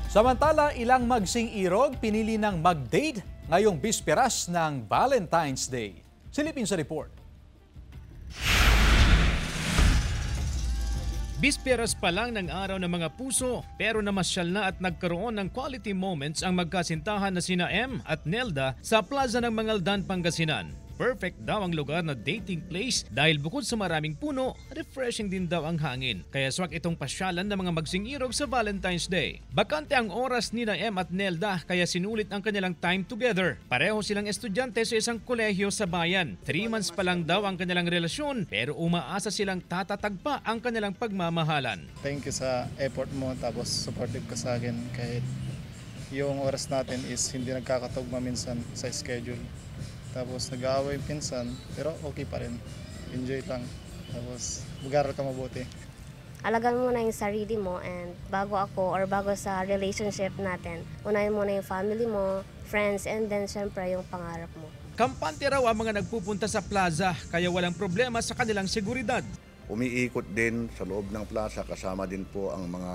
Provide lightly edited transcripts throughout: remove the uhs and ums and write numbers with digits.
Samantala, ilang magsing-irog pinili ng mag-date ngayong bisperas ng Valentine's Day. Silipin sa report. Bisperas pa lang ng araw ng mga puso pero namasyal na at nagkaroon ng quality moments ang magkasintahan na sina M at Nelda sa Plaza ng Mangaldan, Pangasinan. Perfect daw ang lugar na dating place dahil bukod sa maraming puno, refreshing din daw ang hangin. Kaya swak itong pasyalan ng mga magsing-irog sa Valentine's Day. Bakante ang oras ni na M at Nelda kaya sinulit ang kanilang time together. Pareho silang estudyante sa isang kolehiyo sa bayan. 3 months pa lang daw ang kanilang relasyon pero umaasa silang tatatagpa ang kanilang pagmamahalan. Thank you sa effort mo tapos supportive ka sa akin kahit yung oras natin is hindi nagkakatugma minsan sa schedule. Tapos nag-aaway pinsan, pero okay pa rin. Enjoy lang. Tapos mag-aral ka mabuti. Alagaan mo na yung sarili mo and bago ako or bago sa relationship natin, unahin mo na yung family mo, friends, and then syempre yung pangarap mo. Kampante raw ang mga nagpupunta sa plaza kaya walang problema sa kanilang seguridad. Umiikot din sa loob ng plaza kasama din po ang mga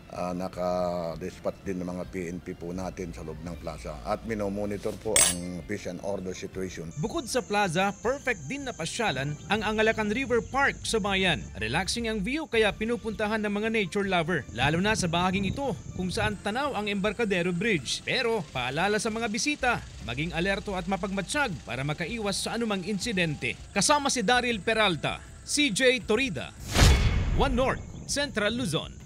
naka-dispatch din ng mga PNP po natin sa loob ng plaza at minomonitor po ang peace and order situation. Bukod sa plaza, perfect din na pasyalan ang Angalacan River Park sa bayan. Relaxing ang view kaya pinupuntahan ng mga nature lover, lalo na sa bahaging ito kung saan tanaw ang Embarcadero Bridge. Pero paalala sa mga bisita, maging alerto at mapagmatsyag para makaiwas sa anumang insidente. Kasama si Daryl Peralta, CJ Torida, One North, Central Luzon.